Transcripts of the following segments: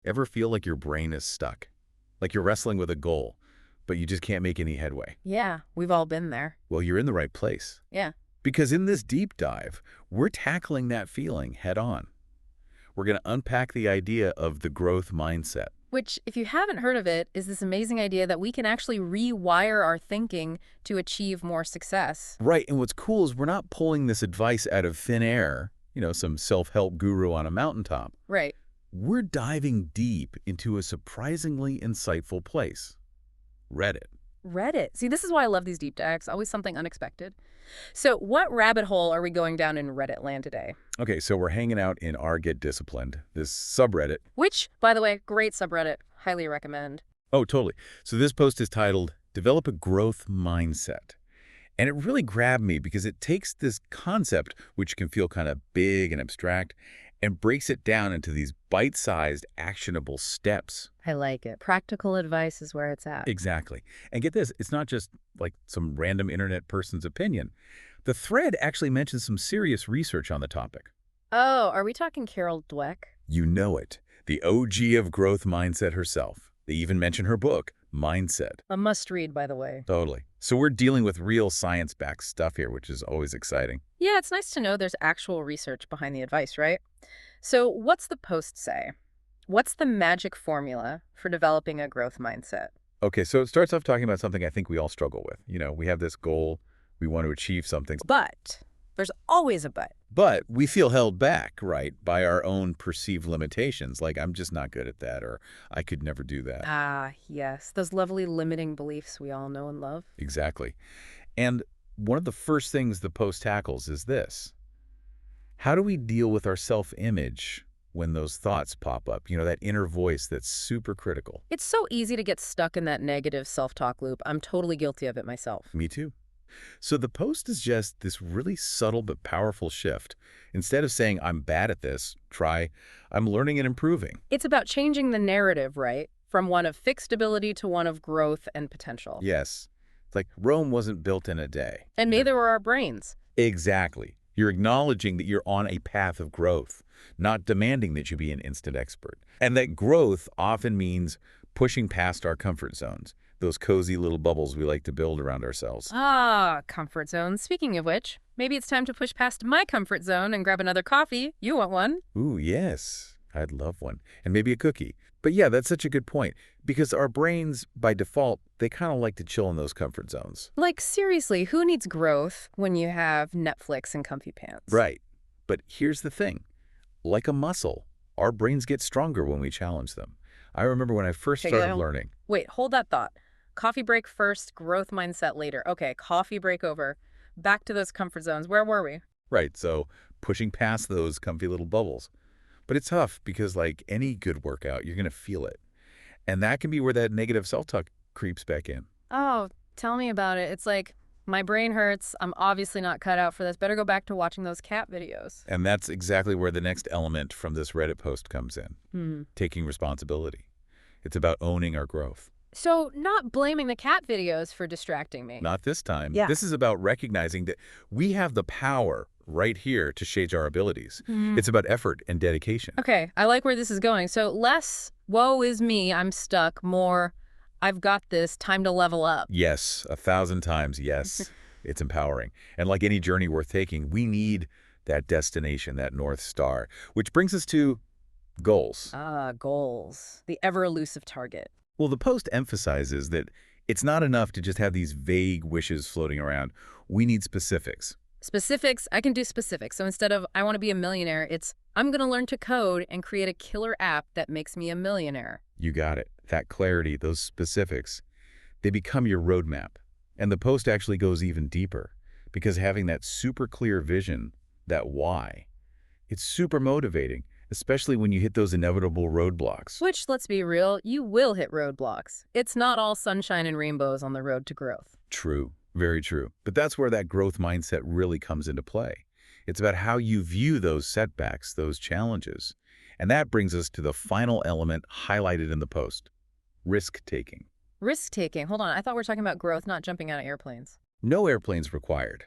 Ever feel like your brain is stuck? Like you're wrestling with a goal, but you just can't make any headway? Yeah, we've all been there. Well, you're in the right place. Yeah. Because in this deep dive, we're tackling that feeling head on. We're going to unpack the idea of the growth mindset. Which, if you haven't heard of it, is this amazing idea that we can actually rewire our thinking to achieve more success. Right, and what's cool is we're not pulling this advice out of thin air, some self-help guru on a mountaintop. Right. We're diving deep into a surprisingly insightful place, Reddit. Reddit. See, this is why I love these deep dives. Always something unexpected. So what rabbit hole are we going down in Reddit land today? Okay, so we're hanging out in our Get Disciplined, this subreddit. Which, by the way, great subreddit. Highly recommend. Oh, totally. So this post is titled, Develop a Growth Mindset. And it really grabbed me because it takes this concept, which can feel kind of big and abstract, and breaks it down into these bite-sized, actionable steps. I like it. Practical advice is where it's at. Exactly. And get this, it's not just like some random internet person's opinion. The thread actually mentions some serious research on the topic. Oh, are we talking Carol Dweck? You know it. The OG of growth mindset herself. They even mention her book, Mindset. A must-read, by the way. Totally. So we're dealing with real science-backed stuff here, which is always exciting. Yeah, it's nice to know there's actual research behind the advice, right? So what's the post say? What's the magic formula for developing a growth mindset? Okay, so it starts off talking about something I think we all struggle with. We have this goal, we want to achieve something. But there's always a but. But we feel held back, right, by our own perceived limitations, like I'm just not good at that, or I could never do that. Ah, yes, those lovely limiting beliefs we all know and love. Exactly. And one of the first things the post tackles is this. How do we deal with our self-image when those thoughts pop up? That inner voice that's super critical. It's so easy to get stuck in that negative self-talk loop. I'm totally guilty of it myself. Me too. So the post is just this really subtle but powerful shift. Instead of saying, I'm bad at this, try, I'm learning and improving. It's about changing the narrative, right? From one of fixed ability to one of growth and potential. Yes. It's like Rome wasn't built in a day. And neither were our brains. Exactly. You're acknowledging that you're on a path of growth, not demanding that you be an instant expert. And that growth often means pushing past our comfort zones, those cozy little bubbles we like to build around ourselves. Ah, comfort zone. Speaking of which, maybe it's time to push past my comfort zone and grab another coffee. You want one? Ooh, yes. I'd love one. And maybe a cookie. But yeah, that's such a good point. Because our brains, by default, they kind of like to chill in those comfort zones. Like, seriously, who needs growth when you have Netflix and comfy pants? Right. But here's the thing. Like a muscle, our brains get stronger when we challenge them. I remember when I first started learning. Wait, hold that thought. Coffee break first, growth mindset later. Okay, coffee break over. Back to those comfort zones. Where were we? Right, so pushing past those comfy little bubbles. But it's tough because like any good workout, you're going to feel it. And that can be where that negative self-talk creeps back in. Oh, tell me about it. It's like, my brain hurts. I'm obviously not cut out for this. Better go back to watching those cat videos. And that's exactly where the next element from this Reddit post comes in. Taking responsibility. It's about owning our growth. So not blaming the cat videos for distracting me. Not this time. Yeah. This is about recognizing that we have the power right here to shade our abilities. It's about effort and dedication. Okay, I like where this is going. So less, woe is me, I'm stuck, more, I've got this, time to level up. Yes, 1,000 times yes. It's empowering. And like any journey worth taking, we need that destination, that North Star, which brings us to goals. Ah, goals. The ever-elusive target. Well, the post emphasizes that it's not enough to just have these vague wishes floating around. We need specifics. Specifics, I can do specifics. So instead of, I want to be a millionaire, it's, I'm going to learn to code and create a killer app that makes me a millionaire. You got it. That clarity, those specifics, they become your roadmap. And the post actually goes even deeper because having that super clear vision, that why, it's super motivating, especially when you hit those inevitable roadblocks. Which, let's be real, you will hit roadblocks. It's not all sunshine and rainbows on the road to growth. True. Very true. But that's where that growth mindset really comes into play. It's about how you view those setbacks, those challenges. And that brings us to the final element highlighted in the post, risk-taking. Risk-taking. Hold on. I thought we were talking about growth, not jumping out of airplanes. No airplanes required,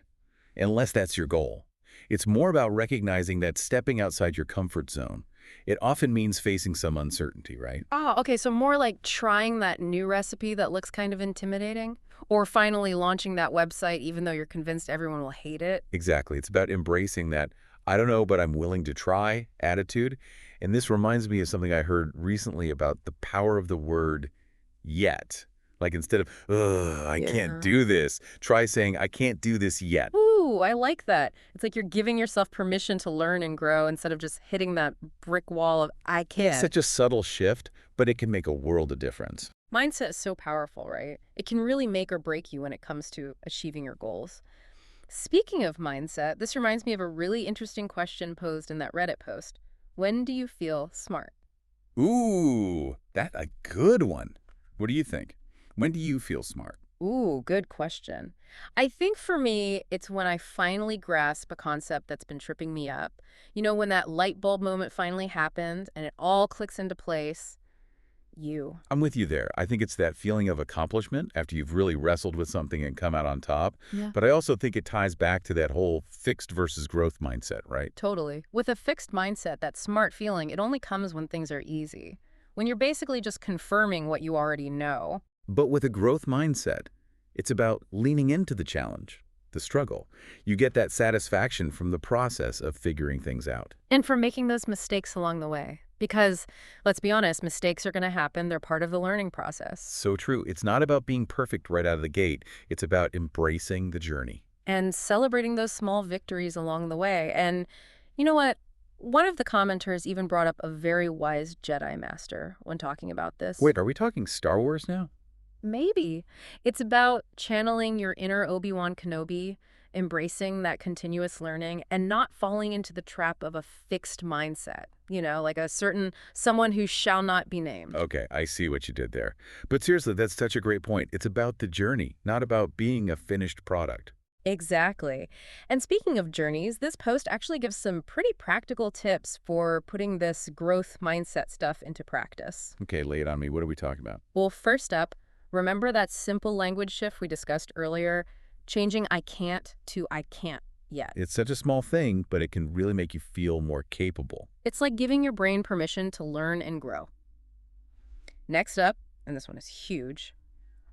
unless that's your goal. It's more about recognizing that stepping outside your comfort zone, It often means facing some uncertainty, right? Oh, okay, so more like trying that new recipe that looks kind of intimidating? Or finally launching that website even though you're convinced everyone will hate it? Exactly. It's about embracing that, I don't know, but I'm willing to try attitude. And this reminds me of something I heard recently about the power of the word yet. Like instead of, ugh, I can't Yeah. do this, try saying, I can't do this yet. Ooh, I like that. It's like you're giving yourself permission to learn and grow instead of just hitting that brick wall of, I It's can't. such a subtle shift, but it can make a world of difference. Mindset is so powerful, right? It can really make or break you when it comes to achieving your goals. Speaking of mindset, this reminds me of a really interesting question posed in that Reddit post. When do you feel smart? Ooh, that's a good one. What do you think? When do you feel smart? Ooh, good question. I think for me, it's when I finally grasp a concept that's been tripping me up. You know, when that light bulb moment finally happened and it all clicks into place. You. I'm with you there. I think it's that feeling of accomplishment after you've really wrestled with something and come out on top. Yeah. But I also think it ties back to that whole fixed versus growth mindset, right? Totally. With a fixed mindset, that smart feeling, it only comes when things are easy. When you're basically just confirming what you already know. But with a growth mindset, it's about leaning into the challenge, the struggle. You get that satisfaction from the process of figuring things out. And for making those mistakes along the way. Because, let's be honest, mistakes are going to happen. They're part of the learning process. So true. It's not about being perfect right out of the gate. It's about embracing the journey. And celebrating those small victories along the way. And you know what? One of the commenters even brought up a very wise Jedi master when talking about this. Wait, are we talking Star Wars now? Maybe. It's about channeling your inner Obi-Wan Kenobi, embracing that continuous learning, and not falling into the trap of a fixed mindset. You know, like a certain someone who shall not be named. Okay, I see what you did there. But seriously, that's such a great point. It's about the journey, not about being a finished product. Exactly. And speaking of journeys, this post actually gives some pretty practical tips for putting this growth mindset stuff into practice. Okay, lay it on me. What are we talking about? Well, first up, remember that simple language shift we discussed earlier? Changing I can't to I can't yet. It's such a small thing, but it can really make you feel more capable. It's like giving your brain permission to learn and grow. Next up, and this one is huge,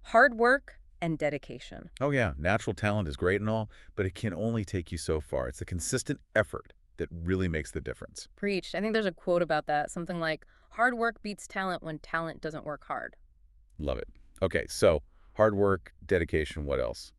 hard work and dedication. Oh yeah, natural talent is great and all, but it can only take you so far. It's the consistent effort that really makes the difference. Preached. I think there's a quote about that, something like, hard work beats talent when talent doesn't work hard. Love it. Okay, so hard work, dedication, what else?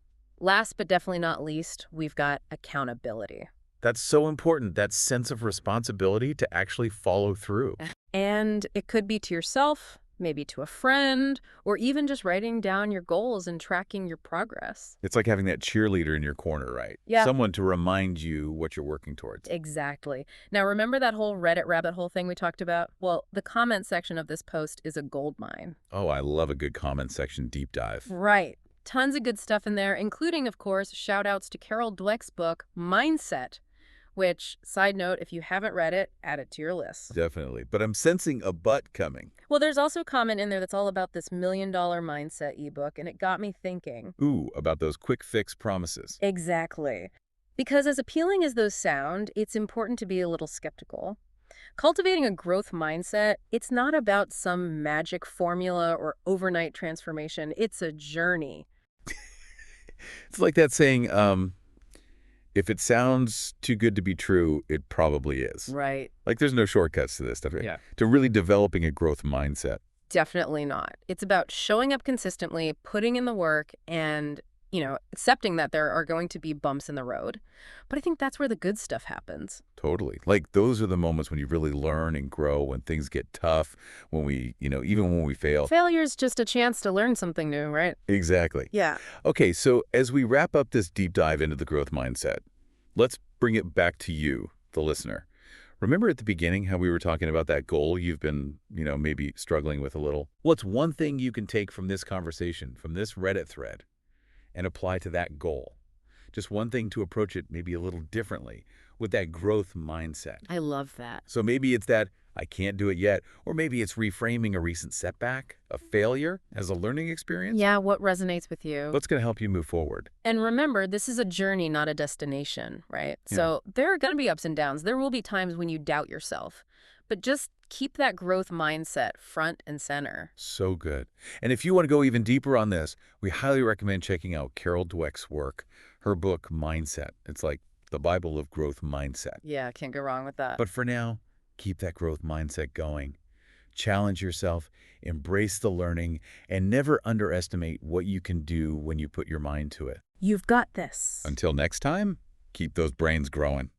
Last but definitely not least, we've got accountability. That's so important, that sense of responsibility to actually follow through. And it could be to yourself, maybe to a friend, or even just writing down your goals and tracking your progress. It's like having that cheerleader in your corner, right? Yeah. Someone to remind you what you're working towards. Exactly. Now, remember that whole Reddit rabbit hole thing we talked about? Well, the comment section of this post is a gold mine. Oh, I love a good comment section deep dive. Right. Tons of good stuff in there, including, of course, shout outs to Carol Dweck's book, Mindset, which, side note, if you haven't read it, add it to your list. Definitely. But I'm sensing a but coming. Well, there's also a comment in there that's all about this $1,000,000 mindset ebook, and it got me thinking. Ooh, about those quick fix promises. Exactly. Because as appealing as those sound, it's important to be a little skeptical. Cultivating a growth mindset, it's not about some magic formula or overnight transformation. It's a journey. It's like that saying, if it sounds too good to be true, it probably is. Right. Like there's no shortcuts to this stuff. Yeah. To really developing a growth mindset. Definitely not. It's about showing up consistently, putting in the work, and, accepting that there are going to be bumps in the road. But I think that's where the good stuff happens. Totally. Like those are the moments when you really learn and grow, when things get tough, when we, even when we fail. Failure's just a chance to learn something new, right? Exactly. Yeah. Okay, so as we wrap up this deep dive into the growth mindset, let's bring it back to you, the listener. Remember at the beginning how we were talking about that goal you've been, maybe struggling with a little? What's one thing you can take from this conversation, from this Reddit thread, and apply to that goal? Just one thing to approach it maybe a little differently with that growth mindset. I love that. So maybe it's that I can't do it yet, or maybe it's reframing a recent setback, a failure, as a learning experience. Yeah, what resonates with you? What's going to help you move forward? And remember, this is a journey, not a destination, right? Yeah. So there are going to be ups and downs. There will be times when you doubt yourself. But just keep that growth mindset front and center. So good. And if you want to go even deeper on this, we highly recommend checking out Carol Dweck's work, her book, Mindset. It's like the Bible of growth mindset. Yeah, can't go wrong with that. But for now, keep that growth mindset going. Challenge yourself, embrace the learning, and never underestimate what you can do when you put your mind to it. You've got this. Until next time, keep those brains growing.